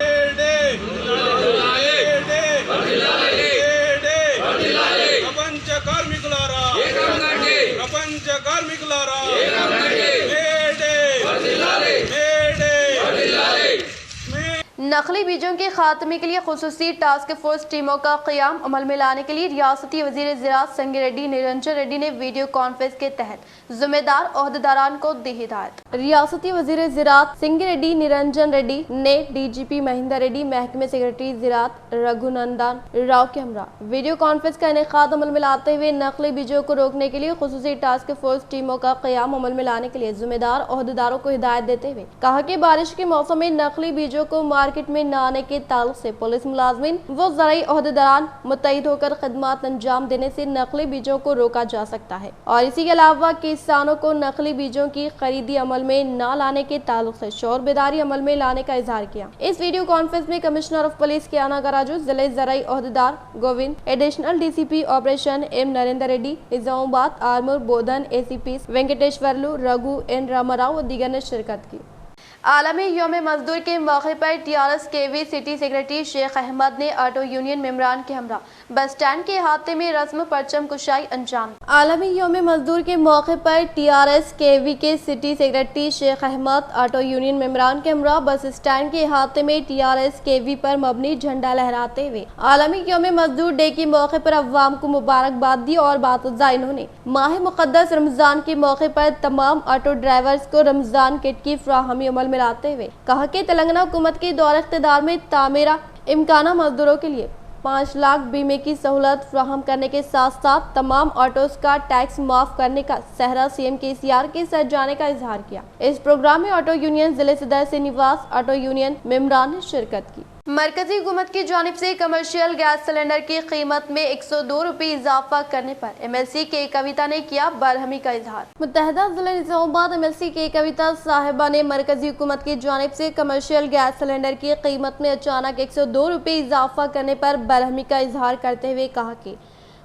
नकली बीजों के खात्मे के लिए खुसूसी टास्क फोर्स टीमों का क़याम अमल में लाने के लिए रियासती वज़ीर ज़राअत संगिरेड्डी निरंजन रेड्डी ने वीडियो कॉन्फ्रेंस के तहत जिम्मेदार ओहदेदारान को दी हिदायत। रियासती वज़ीर ज़राअत संगिरेड्डी निरंजन रेड्डी ने DGP महेंद्र रेड्डी, महकमे सेक्रेटरी ज़राअत रघुनंदन राव के हमरा वीडियो कॉन्फ्रेंस का इनेकाद अमल में लाते हुए नकली बीजों को रोकने के लिए खुसूसी टास्क फोर्स टीमों का क़याम अमल में लाने के लिए जिम्मेदार ओहदेदारों को हिदायत देते हुए कहा कि बारिश के मौसम में नकली बीजों को मार्केट में न आने के ताल्लुक से पुलिस मुलाजमीन व ज़राई ओहदेदारान मुत्तहिद होकर खिदमत अंजाम देने से नकली बीजों को रोका जा सकता है और इसी के अलावा किसानों को नकली बीजों की खरीदी अमल में न लाने के ताल्लुक से शोर बेदारी अमल में लाने का इजहार किया। इस वीडियो कॉन्फ्रेंस में कमिश्नर ऑफ पुलिस कियाना गराजू, जिले ज़राई ओहदेदार Govind, additional DCP operation M Narendra Reddy, Nizamabad Armoor, Bodhan ACP Venkateshwarlu, Raghu N Ramarao व दीगर ने शिरकत की। आलमी यौम मजदूर के मौके पर TRS KV city secretary Sheikh Ahmed ने ऑटो यूनियन मेम्बरान के हमरा बस स्टैंड के अहाते में रस्म परचम कुशाई अंजाम। आलमी यौम मजदूर के मौके पर TRS KV के city secretary Sheikh Ahmed auto union मेम्बरान के हमरा बस स्टैंड के अहाते में TRS KV पर मबनी झंडा लहराते हुए आलमी यौम मजदूर डे के मौके पर अवाम को मुबारकबाद दी और बातुज़ा इन्होंने माह मुक़द्दस रमजान के मौके पर तमाम ऑटो ड्राइवर्स को रमजान किट की फ्राहमी अमल में लाते हुए कहा कि तेलंगाना हुकूमत के दौर इख्तिदार में तामीरा इम्काना मजदूरों के लिए 5 लाख बीमे की सहूलत फ्राहम करने के साथ साथ तमाम ऑटोस का टैक्स माफ करने का सहरा CM KCR के सर जाने का इजहार किया। इस प्रोग्राम में ऑटो यूनियन जिले सदर से निवास ऑटो यूनियन मेम्बरान ने शिरकत की। مرکزی حکومت کی جانب سے کمرشل گیس سلنڈر کی قیمت میں 102 روپے اضافہ کرنے پر MLC کے کویتا نے کیا برہمی کا اظہار۔ متحدہ ضلع نظام آباد MLC کے کویتا صاحبہ نے مرکزی حکومت کی جانب سے کمرشل گیس سلنڈر کی قیمت میں اچانک 102 روپے اضافہ کرنے پر برہمی کا اظہار کرتے ہوئے کہا کہ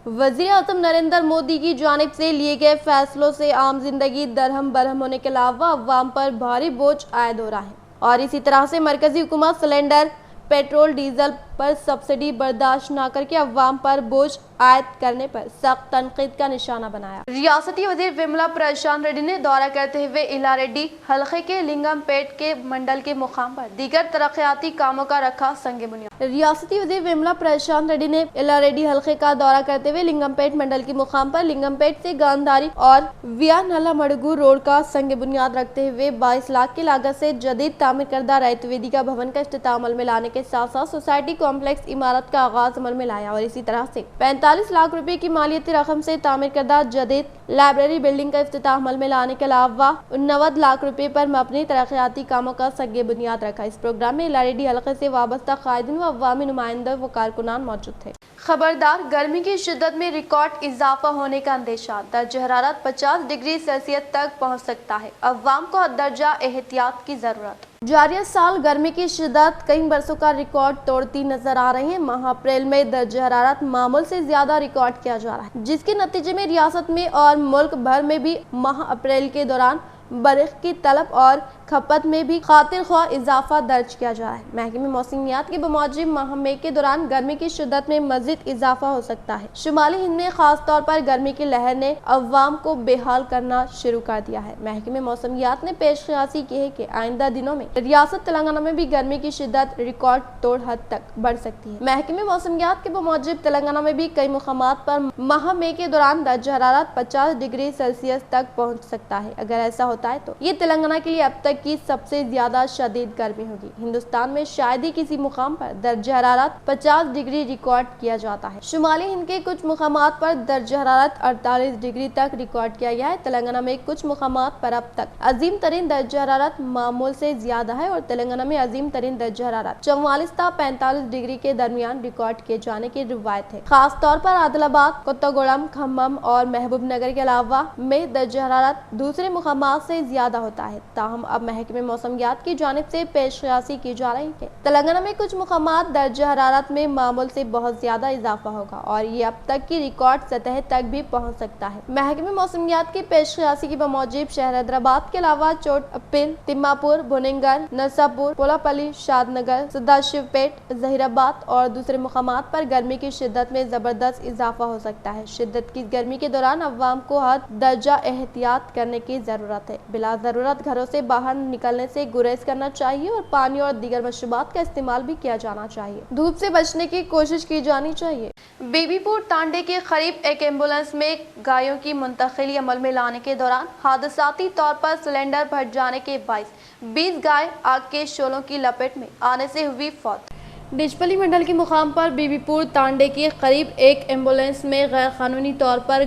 وزیر اعظم نریندر مودی کی جانب سے لیے گئے فیصلوں سے عام زندگی درہم برہم ہونے کے علاوہ عوام پر بھاری بوجھ عائد ہو رہا ہے اور اسی طرح سے مرکزی حکومت سلنڈر پیٹرول ڈیزل پر سبسڈی برداشت نہ کر کے عوام پر بوجھ عائد کرنے پر سخت تنقید کا نشانہ بنایا۔ ریاستی وزیر وملا پرشانت ریڈی نے دورہ کرتے ہوئے ایلا ریڈی حلقے کے لنگم پیٹ کے منڈل کے مقام پر دیگر ترقیاتی کاموں کا رکھا سنگ بنیاد۔ ریاستی وزیر وملا پرشانت ریڈی نے ایلا ریڈی حلقے کا دورہ کرتے ہوئے لنگم پیٹ منڈل کے مقام پر لنگم پیٹ سے گاندھاری اور ویا نلا مڑگو روڈ کا سنگ بنیاد رکھتے ہوئے 22 لاکھ کی لاگت سے جدید تعمیر کردہ ریت ویدیکا بھون کا افتتاح عمل میں لانے کے ساتھ ساتھ سوسائٹی کمپلیکس عمارت کا آغاز عمل میں لایا اور اسی طرح سے 45 لاکھ روپے کی مالیتی رقم سے تعمیر کردہ جدید لائبریری بلڈنگ کا افتتاح عمل میں لانے کے علاوہ 89 لاکھ روپے پر مبنی ترقیاتی کاموں کا سنگ بنیاد رکھا۔ اس پروگرام میں ایلا ریڈی حلقے سے وابستہ قائدین و عوامی نمائندے و کارکنان موجود تھے۔ خبردار، گرمی کی شدت میں ریکارڈ اضافہ ہونے کا اندیشہ، درجہ حرارت 50 ڈگری سیلسیس تک پہنچ سکتا ہے، عوام کو درجہ احتیاط کی ضرورت۔ جاریہ سال گرمی کی شدت کئی برسوں کا ریکارڈ توڑتی نظر آ رہی ہے۔ ماہ اپریل میں درجہ حرارت معمول سے زیادہ ریکارڈ کیا جا رہا ہے، جس کے نتیجے میں ریاست میں اور ملک بھر میں بھی ماہ اپریل کے دوران برق کی طلب اور کھپت میں بھی خاطر خواہ اضافہ درج کیا جا رہا ہے۔ محکمہ موسمیات کے بموجب ماہ مئی کے دوران گرمی کی شدت میں مزید اضافہ ہو سکتا ہے۔ شمالی ہند میں خاص طور پر گرمی کی لہر نے عوام کو بے حال کرنا شروع کر دیا ہے۔ محکمہ موسمیات نے پیش قیاسی کی ہے کہ آئندہ دنوں میں ریاست تلنگانہ میں بھی گرمی کی شدت ریکارڈ توڑ حد تک بڑھ سکتی ہے۔ محکمہ موسمیات کے بموجب تلنگانہ میں بھی کئی مقامات پر ماہ مئی کے دوران درجہ حرارت 50 ڈگری سیلسیس تک پہنچ سکتا ہے۔ اگر ایسا ہوتا ہے تو یہ تلنگانہ کے لیے اب تک کی سب سے زیادہ شدید گرمی ہوگی۔ ہندوستان میں شاید ہی کسی مقام پر درجہ حرارت 50 ڈگری ریکارڈ کیا جاتا ہے۔ شمالی ہند کے کچھ مقامات پر درجہ حرارت 48 ڈگری تک ریکارڈ کیا گیا ہے۔ تلنگانہ میں کچھ مقامات پر اب تک عظیم ترین درجہ حرارت معمول سے زیادہ ہے اور تلنگانہ میں عظیم ترین درجہ حرارت 44 تا 45 ڈگری کے درمیان ریکارڈ کیے جانے کی روایت ہے۔ خاص طور پر عادل آباد، کوتاگوڑم، کھمم اور محبوب نگر کے علاوہ میں درجہ حرارت دوسرے مقامات سے زیادہ ہوتا ہے۔ تاہم اب محکمہ موسمیات کی جانب سے پیش قیاسی کی جا رہی ہے کہ تلنگانہ میں کچھ مقامات درجہ حرارت میں معمول سے بہت زیادہ اضافہ ہوگا اور یہ اب تک کی ریکارڈ سطح تک بھی پہنچ سکتا ہے۔ محکمہ موسمیات کی پیش قیاسی کی بموجب شہر حیدرآباد کے علاوہ چوٹ اپل، تماپور، بھونگر، نرساپور، پولاپلی، شاد نگر، سداشیو پیٹ، ظہیر آباد اور دوسرے مقامات پر گرمی کی شدت میں زبردست اضافہ ہو سکتا ہے۔ شدت کی گرمی کے دوران عوام کو حد درجہ احتیاط کرنے کی ضرورت ہے۔ بلا ضرورت گھروں سے باہر نکلنے سے گریز کرنا چاہیے اور پانی اور دیگر مشروبات کا استعمال بھی کیا جانا چاہیے۔ دھوپ سے بچنے کی کوشش کی جانی چاہیے۔ بی پور تانڈے کے قریب ایک ایمبولینس میں گایوں کی منتقلی عمل میں لانے کے دوران حادثاتی طور پر سلنڈر پھٹ جانے کے باعث 20 گائے آگ کے شعلوں کی لپیٹ میں آنے سے ہوئی فوت۔ ڈشپلی منڈل کے مقام پر بی پور تانڈے کے قریب ایک ایمبولینس میں غیر قانونی طور پر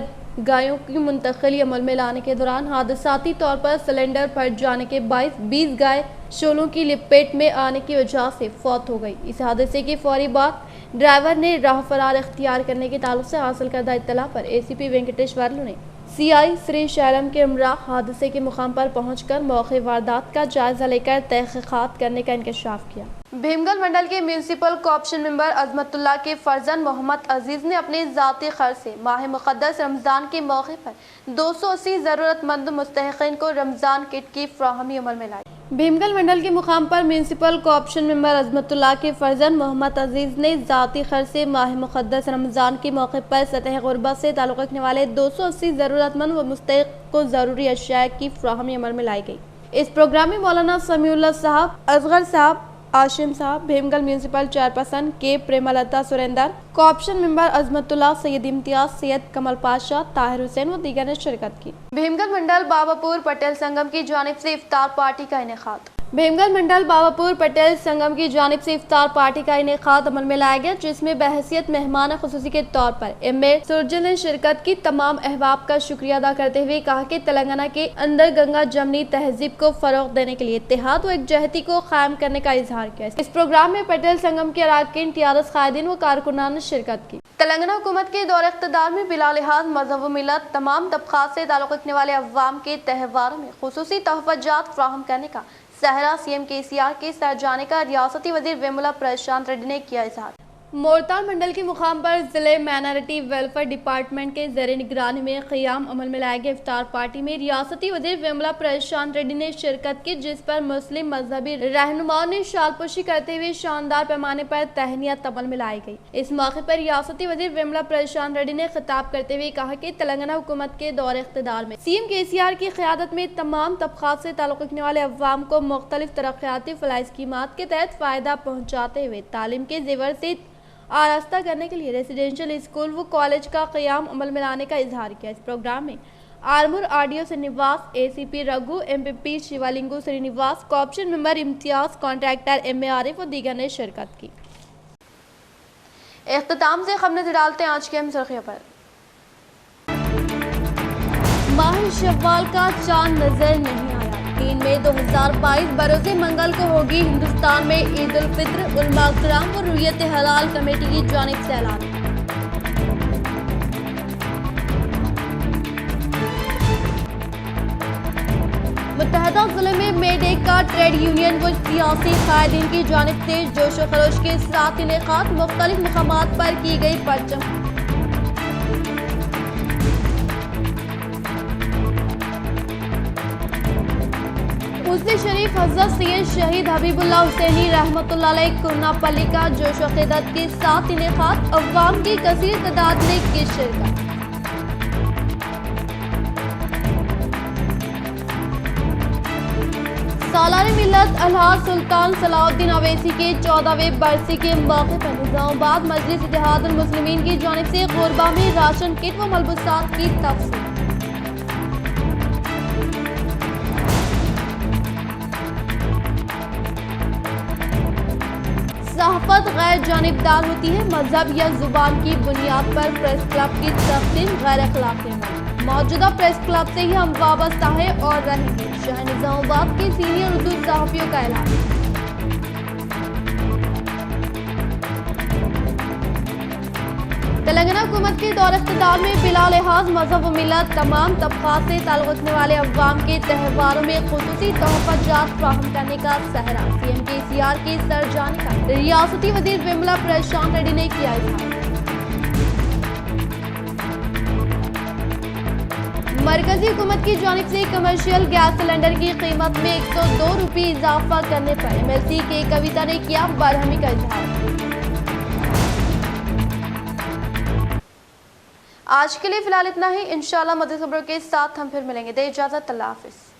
گایوں کی منتقلی عمل میں لانے کے دوران حادثاتی طور پر سلنڈر پھٹ جانے کے باعث 20 گائے شعلوں کی لپیٹ میں آنے کی وجہ سے فوت ہو گئی۔ اس حادثے کی فوری بعد ڈرائیور نے راہ فرار اختیار کرنے کے تعلق سے حاصل کردہ اطلاع پر ACP وینکٹیشورلو نے CI سری شیلم کے ہمراہ حادثے کے مقام پر پہنچ کر موقع واردات کا جائزہ لے کر تحقیقات کرنے کا انکشاف کیا۔ بھیمگل منڈل کے میونسپل کارپوریشن ممبر عظمت اللہ کے فرزند محمد عزیز نے اپنے ذاتی خرچ سے ماہ مقدس رمضان کے موقع پر 280 ضرورت مند مستحقین کو رمضان کٹ کی فراہمی عمل میں لائی۔ بھیمگل منڈل کے مقام پر میونسپل کارپوریشن ممبر عظمت اللہ کے فرزند محمد عزیز نے ذاتی خرچ سے ماہ مقدس رمضان کے موقع پر سطح غربت سے تعلق رکھنے والے 280 ضرورت مند و مستحق کو ضروری اشیاء کی فراہمی عمل میں لائی گئی۔ اس پروگرام میں مولانا سمیع اللہ صاحب، اصغر صاحب، آشم صاحب، بھیمگل میونسپل چیئرپرسن کے پریملتا سریندر، کارپوریشن ممبر عظمت اللہ، سید امتیاز، سید کمل پاشا، طاہر حسین و دیگر نے شرکت کی۔ بھیمگل منڈل بابا پور پٹیل سنگم کی جانب سے افطار پارٹی کا انعقاد۔ भीमगढ़ मंडल बाबापुर पटेल संगम की जानिब से इफ्तार पार्टी का इनेकाद अमल में लाया गया, जिसमें बहैसियत मेहमान खुसूसी के तौर पर एम.ए. सुरजन ने शिरकत की। तमाम अहबाब का शुक्रिया अदा करते हुए कहा कि तेलंगाना के अंदर गंगा जमनी तहजीब को फरोग देने के लिए इत्तेहाद व एकजहती को कायम करने का इजहार किया। इस प्रोग्राम में पटेल संगम के अरकान, टीआरएस कायदीन व कारकुनान ने शिरकत की। तेलंगाना हुकूमत के दौर इख्तिदार में बिला लिहाज मजहब व मिलत तमाम तबकात से ताल्लुक़ रखने वाले अवाम के त्योहारों में खुसूसी तोहफ़ात फराहम करने का सहरा सीएम केसीआर के सर जाने का रियासती वजीर वेमुला प्रशांत रेड्डी ने किया इजहार। मोरताल मंडल के मुकाम पर जिले माइनॉरिटी वेलफेयर डिपार्टमेंट के ज़ेर निगरानी में क़याम अमल में लाए गए इफ्तार पार्टी में रियासती वजीर वेमुला प्रशांत रेड्डी ने शिरकत की, जिस पर मुस्लिम मजहबी रहनुमाओं ने शालपोशी करते हुए शानदार पैमाने पर तहनीत अमल में लाई गई। इस मौके पर रियासती वजीर वेमुला प्रशांत रेड्डी ने खिताब करते हुए कहा कि तेलंगाना हुकूमत के दौर इख्तिदार में सीएम केसीआर की क़यादत में तमाम तबकात से ताल्लुक़ रखने वाले अवाम को मुख्तलिफ तरक्याती फलाह स्कीमात के तहत फ़ायदा पहुँचाते हुए तालीम के ज़ेवर से आरास्ता करने के लिए रेसिडेंशियल स्कूल व कॉलेज का क़याम अमल में लाने का इजहार किया। इस प्रोग्राम में Armoor RDO Srinivas, ACP Raghu, MPP Shivalingu Srinivas, corporation member Imtiaz, contractor M A. Arif और दीगर ने शिरकत की। इख्तिताम से खबर नजर डालते हैं आज के अहम सुर्खियों पर। माह शव्वाल का चांद नजर नहीं आया। 3 मई 2022 बरोज़े मंगल को होगी हिंदुस्तान में ईद उल फित्र। उलमा किराम और रुयत हलाल कमेटी की जानिब से ऐलान। मुत्तहदा जिले में मे डे का ट्रेड यूनियन व सियासी कायदीन की जानिब से जोश व खरोश के साथ इनेकाद। मुख्तलिफ मकामात पर की गई परचम। मुस्लिम शरीफ हज़रत सैयद शहीद हबीबुल्लाह हुसैनी रहमतुल्लाह अलैह कुरनापल्ली का जोश व क़िदत के साथ इनेकाद। अवाम की कसीर तादाद ने की शिरकत। सालारे मिल्लत अलहाज सुल्तान सलाउद्दीन अवैसी के 14वें बरसी के मौके पर निज़ामाबाद मजलिस इत्तेहादुल मुस्लिमीन की जानिब से गुरबा में राशन किट व मलबूसात की तक़सीम। सहाफ़त गैर जानिबदार होती है। मजहब या जुबान की बुनियाद पर प्रेस क्लब की तख्तीम गैर अखलाक़ी है। मौजूदा प्रेस क्लब से ही हम वाबस्ता है और रहेंगे। शहर निज़ामाबाद के सीनियर उर्दू सहाफ़ियों का ऐलान। तेलंगाना हुकूमत के दौर इख्तिदार में बिला लिहाज मजहब व मिलत तमाम तबकात से ताल्लुक़ रखने वाले अवाम के त्योहारों में खुसूसी तोहफ़ात फराहम करने का सहरा सीएम केसीआर के सर जाने का रियासती वज़ीर वेमुला प्रशांत रेड्डी ने किया इजहार। मरकजी हुकूमत की जानिब से कमर्शियल गैस सिलेंडर की कीमत में 102 रुपये इजाफा करने पर एमएलसी के कविता ने किया बरहमी का इजहार। आज के लिए फिलहाल इतना ही। इंशाअल्लाह मज़ीद खबरों के साथ हम फिर मिलेंगे। दे इजाज़त, अल्लाह हाफ़िज़।